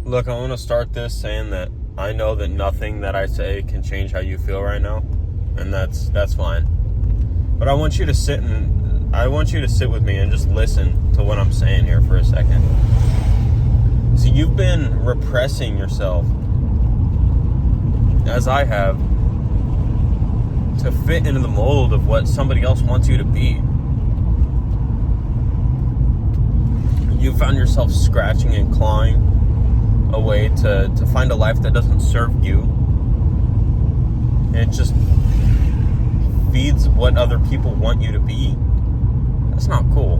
Look, I want to start this saying that I know that nothing that I say can change how you feel right now, and that's fine. But I want you to sit with me and just listen to what I'm saying here for a second. See, you've been repressing yourself, as I have, to fit into the mold of what somebody else wants you to be. You found yourself scratching and clawing a way to find a life that doesn't serve you. And it just feeds what other people want you to be. That's not cool.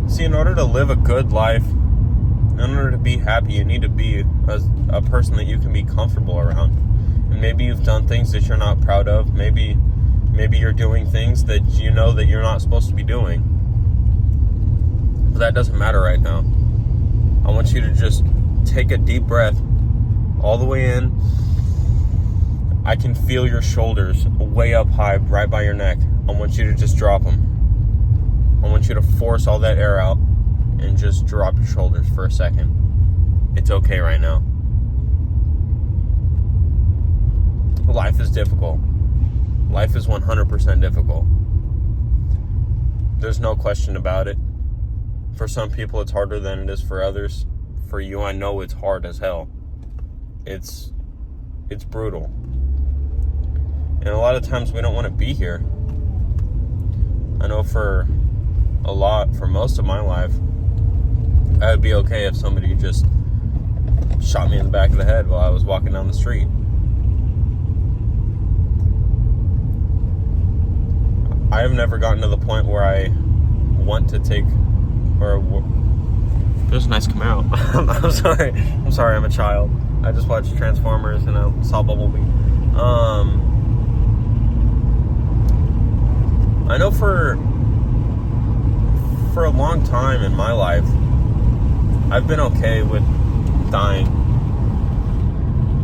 See, in order to live a good life, in order to be happy, you need to be a person that you can be comfortable around. And maybe you've done things that you're not proud of. Maybe you're doing things that you know that you're not supposed to be doing. But that doesn't matter right now. I want you to just take a deep breath all the way in. I can feel your shoulders way up high, right by your neck. I want you to just drop them. I want you to force all that air out and just drop your shoulders for a second. It's okay right now. Life is difficult. Life is 100% difficult. There's no question about it. For some people, it's harder than it is for others. For you, I know it's hard as hell. It's brutal. And a lot of times we don't want to be here. I know for most of my life, I would be okay if somebody just shot me in the back of the head while I was walking down the street. I have never gotten to the point where I want to take... There's a nice Camaro. I'm sorry, I'm a child. I just watched Transformers and I saw Bumblebee. I know for a long time in my life, I've been okay with dying.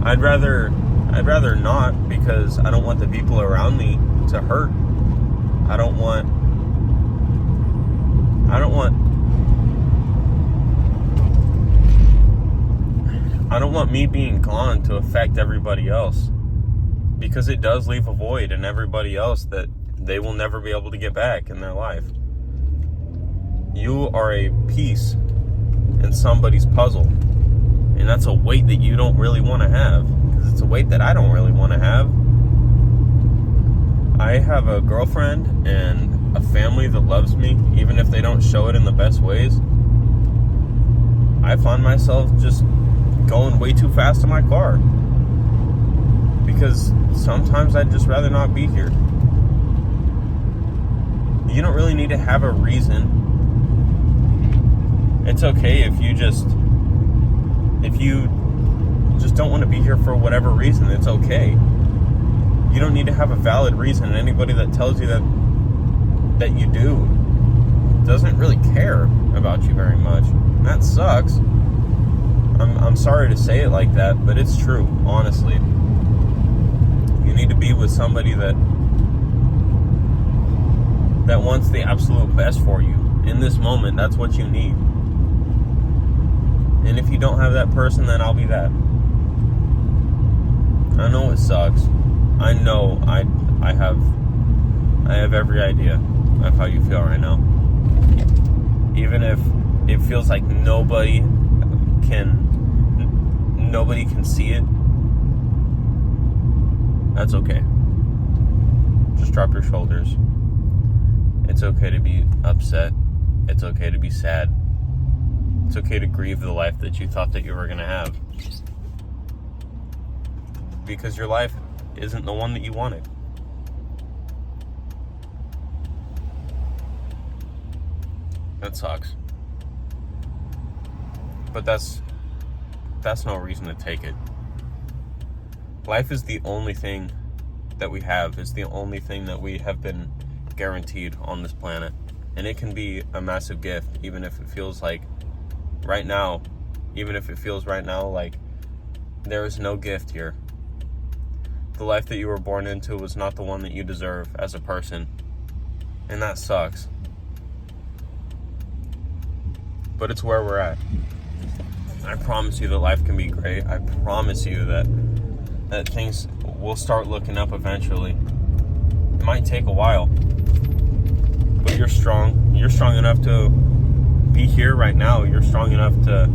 I'd rather not, because I don't want the people around me to hurt. I don't want me being gone to affect everybody else, because it does leave a void in everybody else that they will never be able to get back in their life. You are a piece in somebody's puzzle, and that's a weight that you don't really want to have, because it's a weight that I don't really want to have. I have a girlfriend and a family that loves me, even if they don't show it in the best ways. I find myself just going way too fast in my car, because sometimes I'd just rather not be here. You don't really need to have a reason. It's okay if you just don't want to be here for whatever reason. It's okay. You don't need to have a valid reason, and anybody that tells you that you do doesn't really care about you very much. And that sucks. I'm sorry to say it like that, but it's true, honestly. You need to be with somebody that wants the absolute best for you. In this moment, that's what you need. And if you don't have that person, then I'll be that. I know it sucks. I know I have every idea of how you feel right now. Even if it feels like nobody can see it, that's okay. Just drop your shoulders. It's okay to be upset. It's okay to be sad. It's okay to grieve the life that you thought that you were going to have. Because your life isn't the one that you wanted. That sucks. But that's no reason to take it. Life is the only thing that we have. It's the only thing that we have been guaranteed on this planet. And it can be a massive gift, even if it feels like right now like there is no gift here. The life that you were born into was not the one that you deserve as a person. And that sucks. But it's where we're at. I promise you that life can be great. I promise you that things will start looking up eventually. It might take a while, but you're strong. You're strong enough to be here right now. You're strong enough to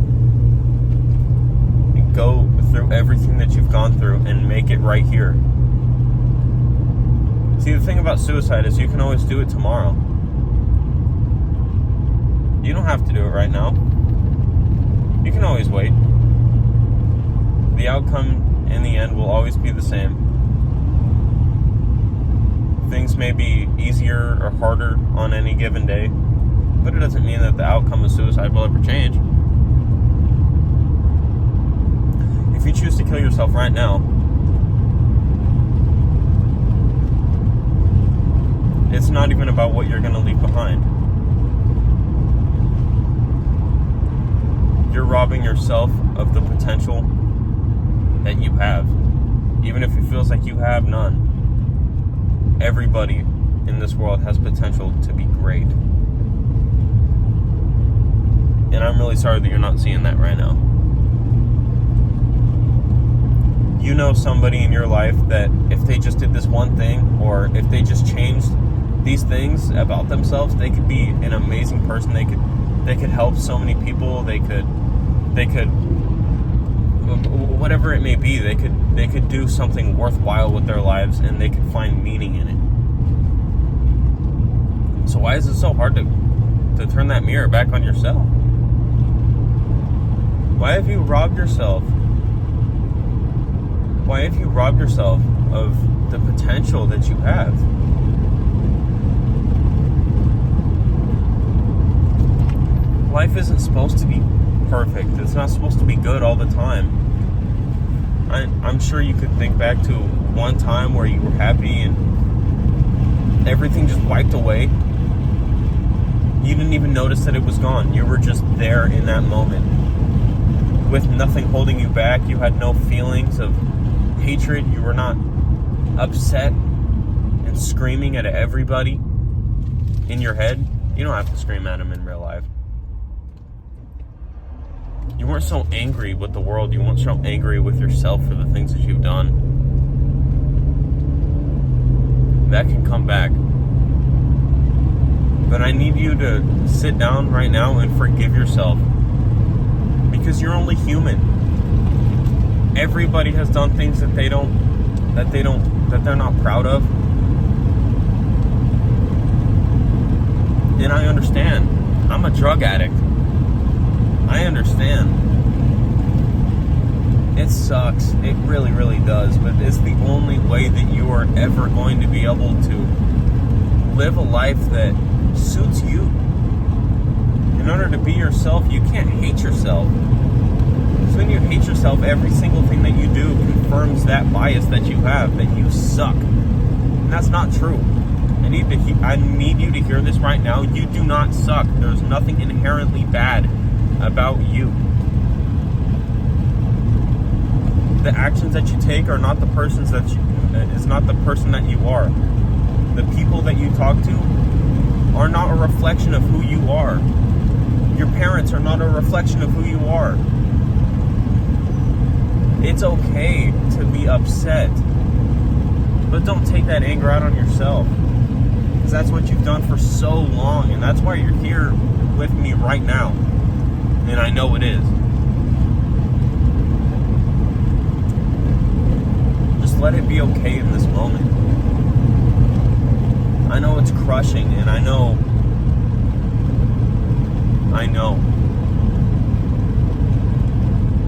go through everything that you've gone through and make it right here. See, the thing about suicide is you can always do it tomorrow. You don't have to do it right now. You can always wait. The outcome in the end will always be the same. Things may be easier or harder on any given day, but it doesn't mean that the outcome of suicide will ever change. If you choose to kill yourself right now, it's not even about what you're going to leave behind. You're robbing yourself of the potential that you have, even if it feels like you have none. Everybody in this world has potential to be great. And I'm really sorry that you're not seeing that right now. You know somebody in your life that if they just did this one thing, or if they just changed these things about themselves, they could be an amazing person. They could help so many people. They could whatever it may be, they could do something worthwhile with their lives, and they could find meaning in it. So why is it so hard to turn that mirror back on yourself? Why have you robbed yourself? Why have you robbed yourself of the potential that you have? Life isn't supposed to be perfect. It's not supposed to be good all the time. I'm sure you could think back to one time where you were happy and everything just wiped away. You didn't even notice that it was gone. You were just there in that moment with nothing holding you back. You had no feelings of hatred. You were not upset and screaming at everybody in your head. You don't have to scream at them in real life. You weren't so angry with the world. You weren't so angry with yourself for the things that you've done. That can come back. But I need you to sit down right now and forgive yourself. Because you're only human. Everybody has done things that they're not proud of. And I understand. I'm a drug addict. I understand. It sucks. It really, really does. But it's the only way that you are ever going to be able to live a life that suits you. In order to be yourself, you can't hate yourself. Because when you hate yourself, every single thing that you do confirms that bias that you have, that you suck. And that's not true. I need you to hear this right now. You do not suck. There's nothing inherently bad about you. The actions that you take are not the persons that is not the person that you are. The people that you talk to are not a reflection of who you are. Your parents are not a reflection of who you are. It's okay to be upset, but don't take that anger out on yourself, because that's what you've done for so long, and that's why you're here with me right now. And I know it is. Just let it be okay in this moment. I know it's crushing, and I know.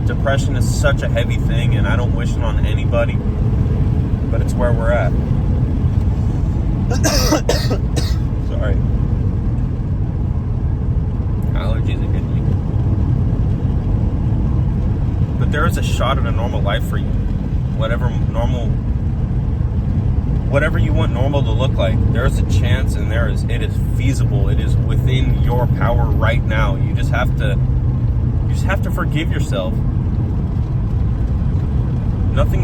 Depression is such a heavy thing, and I don't wish it on anybody, but it's where we're at. Sorry. Allergies are hitting me. But there is a shot at a normal life for you. Whatever you want normal to look like, there is a chance, and it is feasible. It is within your power right now. You just have to forgive yourself. Nothing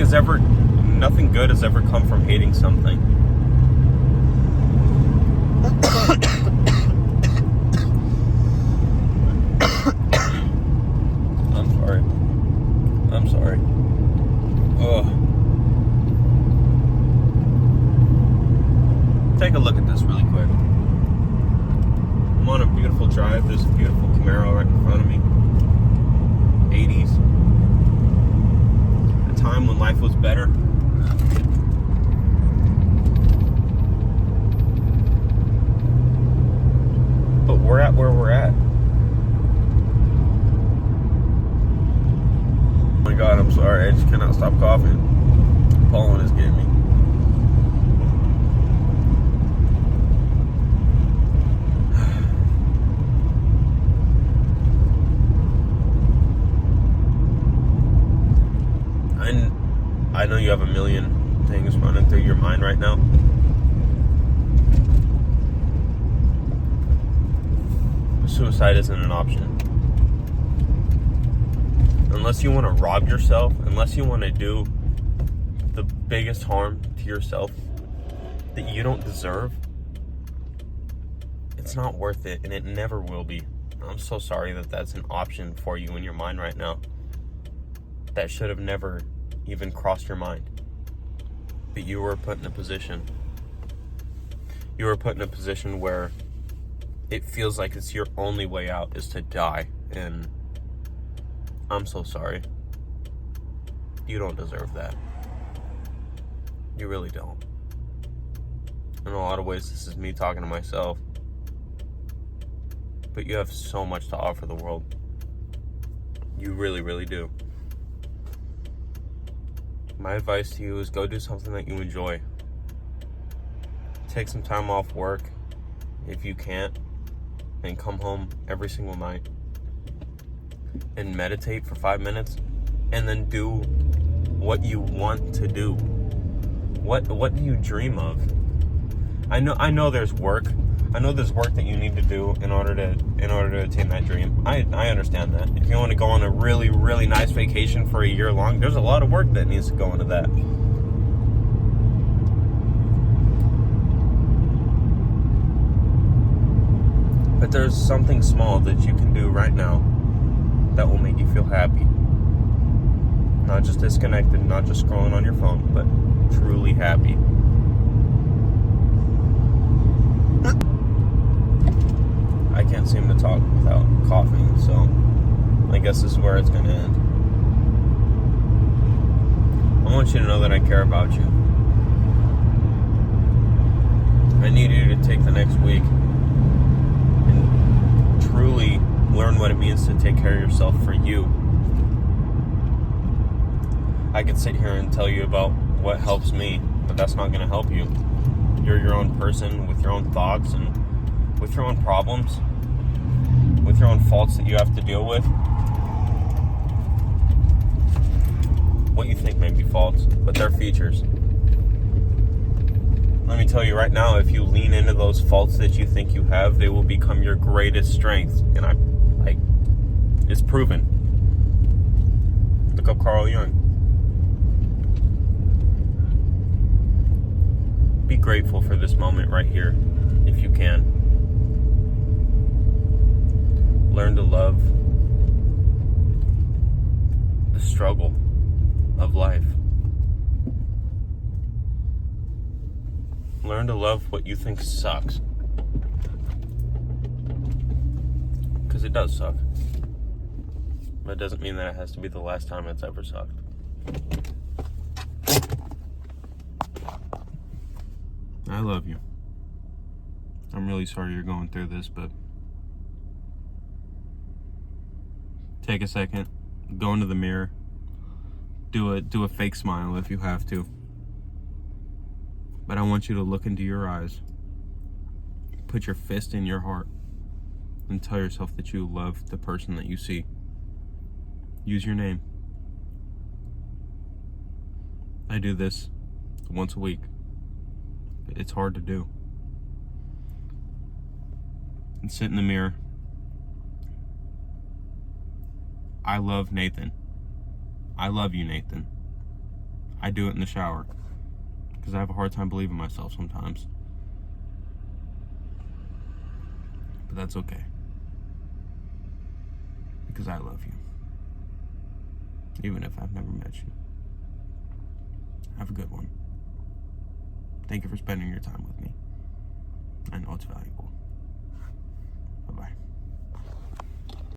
good has ever come from hating something. I'm sorry. sorry. Oh. Take a look at this really quick. I'm on a beautiful drive. There's a beautiful Camaro right in front of me. 80s. A time when life was better. But we're at where we're at. Oh my God, I'm sorry. I just cannot stop coughing. Pollen is getting me. I know you have a million things running through your mind right now. Suicide isn't an option. Unless you want to rob yourself, unless you want to do the biggest harm to yourself that you don't deserve, it's not worth it, and it never will be. I'm so sorry that that's an option for you in your mind right now. That should have never even crossed your mind. But you were put in a position. You were put in a position where it feels like it's your only way out is to die. And I'm so sorry. You don't deserve that. You really don't. In a lot of ways, this is me talking to myself. But you have so much to offer the world. You really, really do. My advice to you is go do something that you enjoy. Take some time off work if you can't, and come home every single night and meditate for 5 minutes, and then do what you want to do. What do you dream of? I know there's work. I know there's work that you need to do in order to attain that dream. I understand that. If you want to go on a really, really nice vacation for a year long, there's a lot of work that needs to go into that. But there's something small that you can do right now that will make you feel happy. Not just disconnected, not just scrolling on your phone, but truly happy. I can't seem to talk without coughing, so I guess this is where it's going to end. I want you to know that I care about you. I need you to take the next week and truly learn what it means to take care of yourself for you. I could sit here and tell you about what helps me, but that's not going to help you. You're your own person with your own thoughts and with your own problems, with your own faults that you have to deal with. What you think may be faults, but they're features. Let me tell you right now, if you lean into those faults that you think you have, they will become your greatest strength. And it's proven. Look up Carl Jung. Be grateful for this moment right here, if you can. Learn to love the struggle of life. Learn to love what you think sucks. Because it does suck. But it doesn't mean that it has to be the last time it's ever sucked. I love you. I'm really sorry you're going through this, but take a second, go into the mirror, do a fake smile if you have to. But I want you to look into your eyes, put your fist in your heart, and tell yourself that you love the person that you see. Use your name. I do this once a week. It's hard to do. And sit in the mirror. I love Nathan. I love you, Nathan. I do it in the shower because I have a hard time believing myself sometimes. But that's okay. Because I love you. even if I've never met you. Have a good one. Thank you for spending your time with me. I know it's valuable.